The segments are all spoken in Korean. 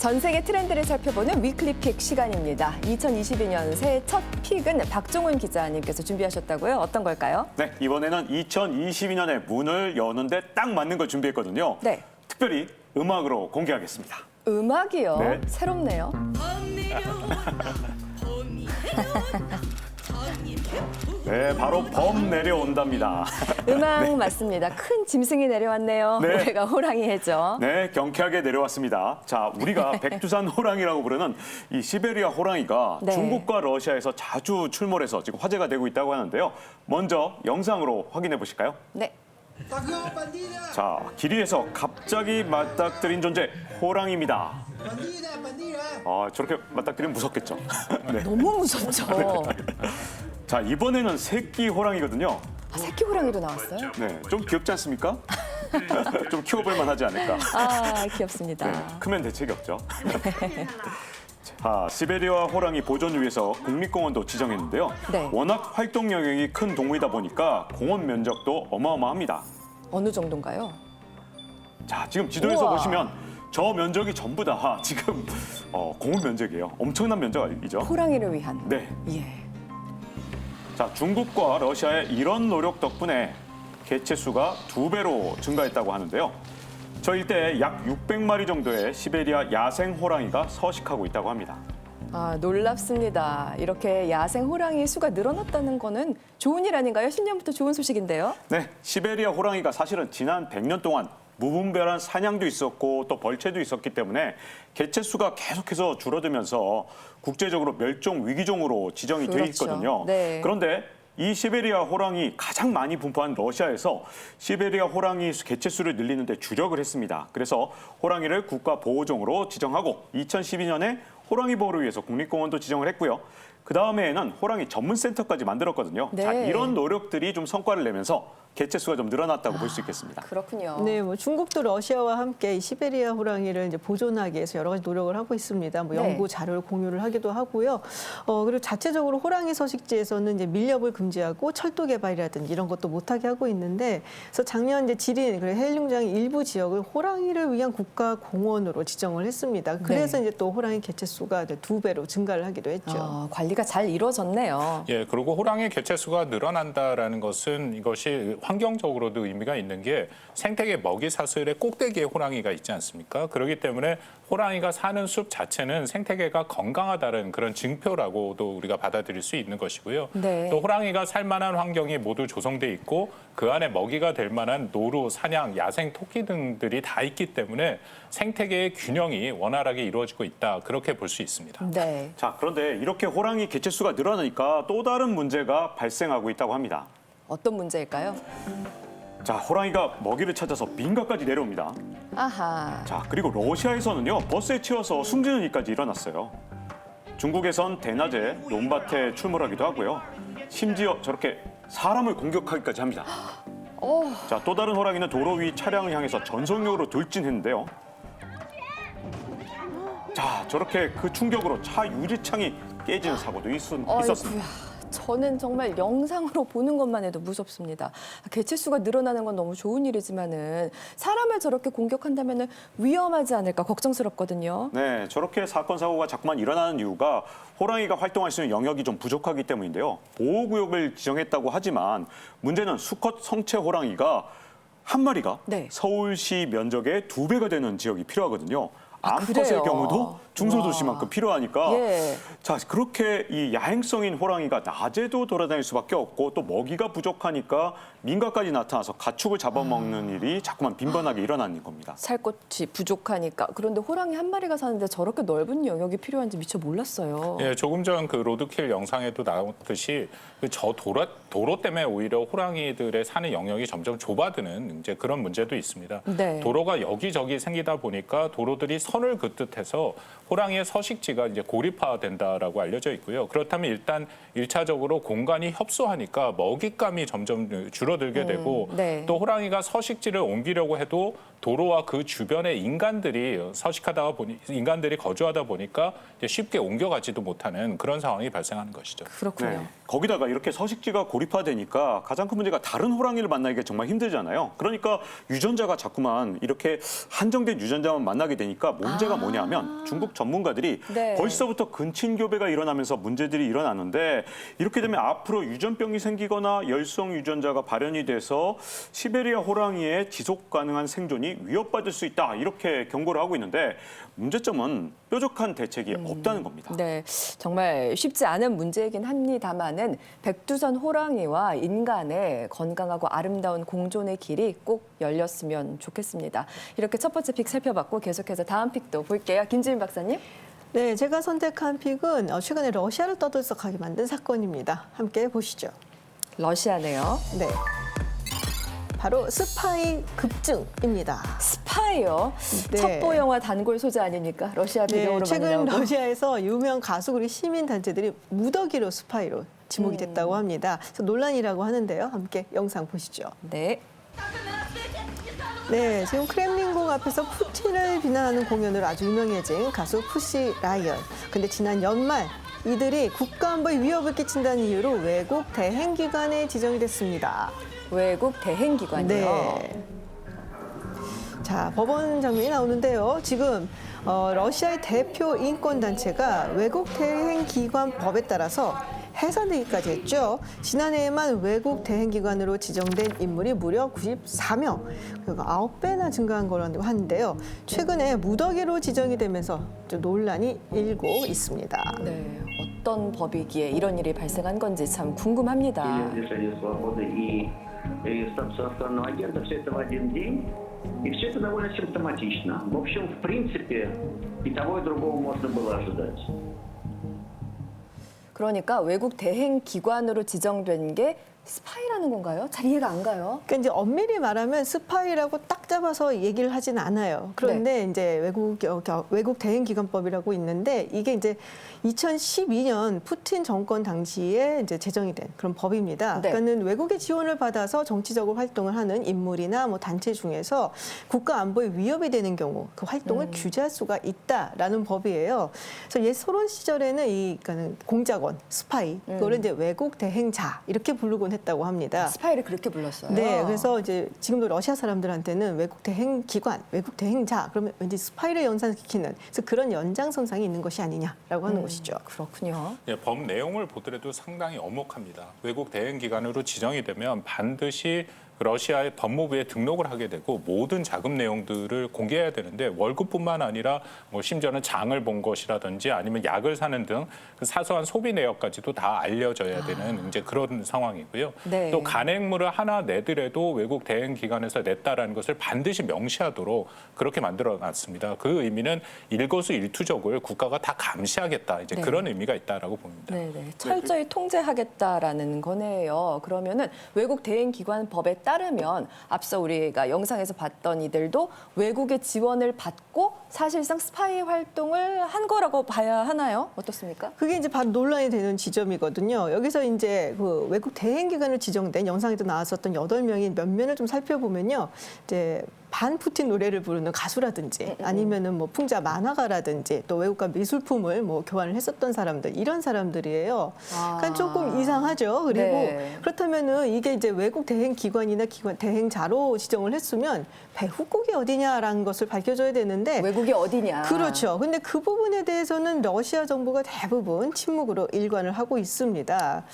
전 세계 트렌드를 살펴보는 위클리 픽 시간입니다. 2022년 새해 첫 픽은 박종훈 기자님께서 준비하셨다고요? 어떤 걸까요? 네, 이번에는 2022년에 문을 여는데 딱 맞는 걸 준비했거든요. 네. 특별히 음악으로 공개하겠습니다. 음악이요? 네. 새롭네요. 네, 바로 범 내려온답니다. 음악 맞습니다. 큰 짐승이 내려왔네요. 네. 올해가 호랑이 해죠. 네, 경쾌하게 내려왔습니다. 자, 우리가 백두산 호랑이라고 부르는 이 시베리아 호랑이가 네. 중국과 러시아에서 자주 출몰해서 지금 화제가 되고 있다고 하는데요. 먼저 영상으로 확인해 보실까요? 네. 자, 길이에서 갑자기 맞닥뜨린 존재, 호랑이입니다. 저렇게 맞닥뜨리면 무섭겠죠. 네. 너무 무섭죠. 자, 이번에는 새끼 호랑이거든요. 아, 새끼 호랑이도 나왔어요? 네, 좀 귀엽지 않습니까? 좀 키워볼 만하지 않을까. 아, 귀엽습니다. 네, 크면 대책이 없죠. 자, 시베리아 호랑이 보존을 위해서 국립공원도 지정했는데요. 네. 워낙 활동 영역이 큰 동물이다 보니까 공원 면적도 어마어마합니다. 어느 정도인가요? 자, 지금 지도에서 우와. 보시면 저 면적이 전부 다 지금 공원 면적이에요. 엄청난 면적이죠. 호랑이를 위한. 네. 예. 자, 중국과 러시아의 이런 노력 덕분에 개체 수가 2배로 증가했다고 하는데요. 저 일대에 약 600마리 정도의 시베리아 야생 호랑이가 서식하고 있다고 합니다. 아, 놀랍습니다. 이렇게 야생 호랑이 수가 늘어났다는 거는 좋은 일 아닌가요? 신년부터 좋은 소식인데요. 네, 시베리아 호랑이가 사실은 지난 100년 동안 무분별한 사냥도 있었고 또 벌채도 있었기 때문에 개체 수가 계속해서 줄어들면서 국제적으로 멸종 위기종으로 지정이 돼 그렇죠. 있거든요. 네. 그런데 이 시베리아 호랑이 가장 많이 분포한 러시아에서 시베리아 호랑이 개체 수를 늘리는 데 주력을 했습니다. 그래서 호랑이를 국가 보호종으로 지정하고 2012년에 호랑이 보호를 위해서 국립공원도 지정을 했고요. 그 다음에는 호랑이 전문센터까지 만들었거든요. 네. 자, 이런 노력들이 좀 성과를 내면서 개체 수가 좀 늘어났다고 볼 수 있겠습니다. 그렇군요. 네, 뭐 중국도 러시아와 함께 이 시베리아 호랑이를 이제 보존하기 위해서 여러 가지 노력을 하고 있습니다. 뭐 네. 연구 자료를 공유를 하기도 하고요. 그리고 자체적으로 호랑이 서식지에서는 이제 밀렵을 금지하고 철도 개발이라든지 이런 것도 못하게 하고 있는데, 그래서 작년 이제 지린 그리고 해일룡장의 일부 지역을 호랑이를 위한 국가 공원으로 지정을 했습니다. 그래서 이제 또 호랑이 개체 수가 이제 2배로 증가를 하기도 했죠. 관리가 잘 이루어졌네요. 예, 그리고 호랑이 개체 수가 늘어난다라는 것은 이것이 환경적으로도 의미가 있는 게 생태계 먹이 사슬의 꼭대기에 호랑이가 있지 않습니까? 그렇기 때문에 호랑이가 사는 숲 자체는 생태계가 건강하다는 그런 징표라고도 우리가 받아들일 수 있는 것이고요. 네. 또 호랑이가 살 만한 환경이 모두 조성돼 있고 그 안에 먹이가 될 만한 노루, 사냥, 야생 토끼 등들이 다 있기 때문에 생태계의 균형이 원활하게 이루어지고 있다. 그렇게 볼 수 있습니다. 네. 자, 그런데 이렇게 호랑이 개체 수가 늘어나니까 또 다른 문제가 발생하고 있다고 합니다. 어떤 문제일까요? 자, 호랑이가 먹이를 찾아서 민가까지 내려옵니다. 아하. 자, 그리고 러시아에서는요, 버스에 치여서 숨지는 일까지 일어났어요. 중국에선 대낮에 논밭에 출몰하기도 하고요. 심지어 저렇게 사람을 공격하기까지 합니다. 자, 또 다른 호랑이는 도로 위 차량을 향해서 전속력으로 돌진했는데요. 자, 저렇게 그 충격으로 차 유리창이 깨지는 사고도 있었습니다. 아이고야. 저는 정말 영상으로 보는 것만 해도 무섭습니다. 개체 수가 늘어나는 건 너무 좋은 일이지만은 사람을 저렇게 공격한다면은 위험하지 않을까 걱정스럽거든요. 네, 저렇게 사건 사고가 자꾸만 일어나는 이유가 호랑이가 활동할 수 있는 영역이 좀 부족하기 때문인데요. 보호구역을 지정했다고 하지만 문제는 수컷 성체 호랑이가 한 마리가 네. 서울시 면적의 2배가 되는 지역이 필요하거든요. 암컷의 그래요? 경우도 중소도시만큼 필요하니까 예. 자, 그렇게 이 야행성인 호랑이가 낮에도 돌아다닐 수밖에 없고 또 먹이가 부족하니까 민가까지 나타나서 가축을 잡아먹는 일이 자꾸만 빈번하게 일어나는 겁니다. 살 곳이 부족하니까. 그런데 호랑이 한 마리가 사는데 저렇게 넓은 영역이 필요한지 미처 몰랐어요. 예, 조금 전 그 로드킬 영상에도 나왔듯이 저 도로 때문에 오히려 호랑이들의 사는 영역이 점점 좁아드는 이제 그런 문제도 있습니다. 네. 도로가 여기저기 생기다 보니까 도로들이 선을 긋듯해서 호랑이의 서식지가 이제 고립화된다라고 알려져 있고요. 그렇다면 일단 1차적으로 공간이 협소하니까 먹잇감이 점점 줄어들게 되고 네. 또 호랑이가 서식지를 옮기려고 해도 도로와 그 주변에 인간들이 서식하다 보니 인간들이 거주하다 보니까 이제 쉽게 옮겨가지도 못하는 그런 상황이 발생하는 것이죠. 그렇군요. 네. 거기다가 이렇게 서식지가 고립화되니까 가장 큰 문제가 다른 호랑이를 만나기가 정말 힘들잖아요. 그러니까 유전자가 자꾸만 이렇게 한정된 유전자만 만나게 되니까 문제가 뭐냐면 중국 전문가들이 네. 벌써부터 근친교배가 일어나면서 문제들이 일어나는데 이렇게 되면 앞으로 유전병이 생기거나 열성 유전자가 발현이 돼서 시베리아 호랑이의 지속 가능한 생존이 위협받을 수 있다. 이렇게 경고를 하고 있는데 문제점은 뾰족한 대책이 없다는 겁니다. 네, 정말 쉽지 않은 문제이긴 합니다만은 백두산 호랑이와 인간의 건강하고 아름다운 공존의 길이 꼭 열렸으면 좋겠습니다. 이렇게 첫 번째 픽 살펴봤고 계속해서 다음 픽도 볼게요. 김지민 박사님. 네, 제가 선택한 픽은 최근에 러시아를 떠들썩하게 만든 사건입니다. 함께 보시죠. 러시아네요. 네. 바로 스파이 급증입니다. 스파이요. 네. 첩보 영화 단골 소재 아닙니까? 러시아 네, 배경으로 많이 최근 나오고. 러시아에서 유명 가수 그리고 시민 단체들이 무더기로 스파이로 지목이 됐다고 합니다. 그래서 논란이라고 하는데요. 함께 영상 보시죠. 네. 네, 지금 크렘린궁 앞에서 푸틴을 비난하는 공연으로 아주 유명해진 가수 푸시 라이언. 근데 지난 연말 이들이 국가안보에 위협을 끼친다는 이유로 외국 대행기관에 지정이 됐습니다. 외국 대행기관이요. 네. 자, 법원 장면이 나오는데요. 지금 러시아의 대표 인권단체가 외국 대행기관법에 따라서 해산되기까지 했죠. 지난해에만 외국 대행기관으로 지정된 인물이 무려 94명, 그러니까 9배나 증가한 거라고 하는데요. 최근에 무더기로 지정이 되면서 좀 논란이 일고 있습니다. 네, 어떤 법이기에 이런 일이 발생한 건지 참 궁금합니다. лишение свободы и статус иностранного агента, все это в один день. И все это довольно симптоматично. В общем, в принципе, и того, и другого можно было ожидать. 그러니까 외국 대행기관으로 지정된 게 스파이라는 건가요? 잘 이해가 안 가요. 그러니까 이제 엄밀히 말하면 스파이라고 딱 잡아서 얘기를 하진 않아요. 그런데 이제 외국 대행기관법이라고 있는데 이게 이제 2012년 푸틴 정권 당시에 이제 제정이 된 그런 법입니다. 네. 그러니까는 외국의 지원을 받아서 정치적으로 활동을 하는 인물이나 뭐 단체 중에서 국가 안보에 위협이 되는 경우 그 활동을 규제할 수가 있다라는 법이에요. 그래서 옛 소련 시절에는 그러니까는 공작원, 스파이, 그거를 이제 외국 대행자 이렇게 부르곤 했다고 합니다. 스파이를 그렇게 불렀어요. 네, 그래서 이제 지금도 러시아 사람들한테는 외국 대행 기관, 외국 대행자 그러면 왠지 스파이를 연상시키는 그래서 그런 연장선상이 있는 것이 아니냐라고 하는 것이죠. 그렇군요. 예, 법 내용을 보더라도 상당히 엄혹합니다. 외국 대행기관으로 지정이 되면 반드시 러시아의 법무부에 등록을 하게 되고 모든 자금 내용들을 공개해야 되는데 월급뿐만 아니라 뭐 심지어는 장을 본 것이라든지 아니면 약을 사는 등 그 사소한 소비 내역까지도 다 알려져야 되는 이제 그런 상황이고요. 네. 또 간행물을 하나 내더라도 외국 대행기관에서 냈다라는 것을 반드시 명시하도록 그렇게 만들어놨습니다. 그 의미는 일거수일투족을 국가가 다 감시하겠다 이제 네. 그런 의미가 있다라고 봅니다. 네네. 철저히 통제하겠다라는 거네요. 그러면은 외국 대행기관 법에 따르면 앞서 우리가 영상에서 봤던 이들도 외국의 지원을 받고 사실상 스파이 활동을 한 거라고 봐야 하나요? 어떻습니까? 그게 이제 바로 논란이 되는 지점이거든요. 여기서 이제 그 외국 대행기관을 지정된 영상에도 나왔었던 8명이 면면을 좀 살펴보면요. 이제 반 푸틴 노래를 부르는 가수라든지 아니면은 뭐 풍자 만화가라든지 또 외국과 미술품을 뭐 교환을 했었던 사람들 이런 사람들이에요. 그러니까 조금 이상하죠. 그리고 네. 그렇다면은 이게 이제 외국 대행 기관이나 대행자로 지정을 했으면 배후국이 어디냐라는 것을 밝혀줘야 되는데 외국이 어디냐? 그렇죠. 근데 그 부분에 대해서는 러시아 정부가 대부분 침묵으로 일관을 하고 있습니다.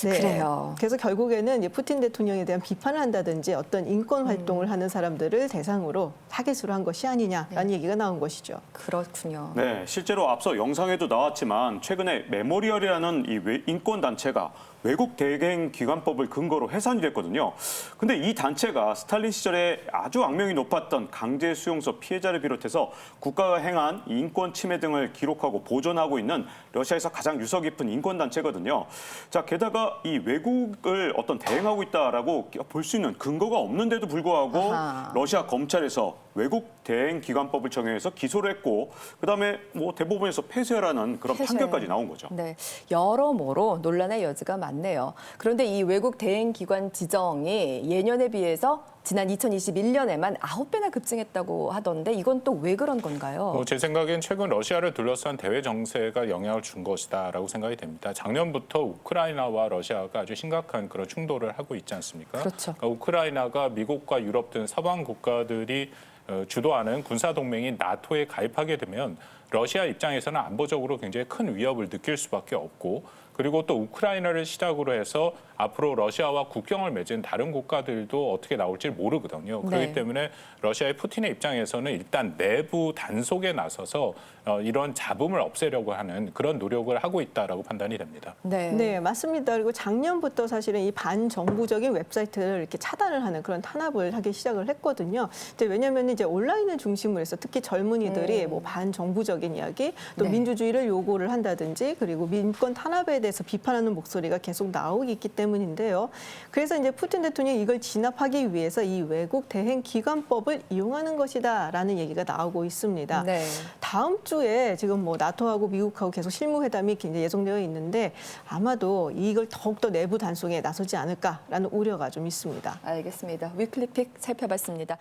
네. 그래요. 그래서 결국에는 이제 푸틴 대통령에 대한 비판을 한다든지 어떤 인권 활동을 하는 사람들을 대상으로 타겟으로 한 것이 아니냐라는 얘기가 나온 것이죠. 그렇군요. 네, 실제로 앞서 영상에도 나왔지만 최근에 메모리얼이라는 이 인권 단체가 외국 대행기관법을 근거로 해산이 됐거든요. 근데 이 단체가 스탈린 시절에 아주 악명이 높았던 강제 수용소 피해자를 비롯해서 국가가 행한 인권 침해 등을 기록하고 보존하고 있는 러시아에서 가장 유서 깊은 인권 단체거든요. 자, 게다가 이 외국을 어떤 대행하고 있다라고 볼 수 있는 근거가 없는데도 불구하고 아하. 러시아 검찰에서 외국 대행기관법을 적용해서 기소를 했고 그다음에 뭐 대법원에서 폐쇄하라는 그런 폐쇄. 판결까지 나온 거죠. 네, 여러모로 논란의 여지가 많네요. 그런데 이 외국 대행기관 지정이 예년에 비해서 지난 2021년에만 9배나 급증했다고 하던데 이건 또 왜 그런 건가요? 제 생각엔 최근 러시아를 둘러싼 대외 정세가 영향을 준 것이다라고 생각이 됩니다. 작년부터 우크라이나와 러시아가 아주 심각한 그런 충돌을 하고 있지 않습니까? 그렇죠. 그러니까 우크라이나가 미국과 유럽 등 서방 국가들이 주도하는 군사 동맹인 나토에 가입하게 되면 러시아 입장에서는 안보적으로 굉장히 큰 위협을 느낄 수밖에 없고 그리고 또 우크라이나를 시작으로 해서 앞으로 러시아와 국경을 맺은 다른 국가들도 어떻게 나올지 모르거든요. 그렇기 네. 때문에 러시아의 푸틴의 입장에서는 일단 내부 단속에 나서서 이런 잡음을 없애려고 하는 그런 노력을 하고 있다라고 판단이 됩니다. 네. 네, 맞습니다. 그리고 작년부터 사실은 이 반정부적인 웹사이트를 이렇게 차단을 하는 그런 탄압을 하기 시작을 했거든요. 왜냐하면 이제 온라인을 중심으로 해서 특히 젊은이들이 뭐 반정부적인 이야기, 또 네. 민주주의를 요구를 한다든지, 그리고 민권 탄압에 대해서 비판하는 목소리가 계속 나오고 있기 때문인데요. 그래서 이제 푸틴 대통령이 이걸 진압하기 위해서 이 외국 대행 기관법을 이용하는 것이다라는 얘기가 나오고 있습니다. 네. 다음 주에 지금 뭐 나토하고 미국하고 계속 실무회담이 굉장히 예정되어 있는데 아마도 이걸 더욱더 내부 단속에 나서지 않을까라는 우려가 좀 있습니다. 알겠습니다. 위클리픽 살펴봤습니다.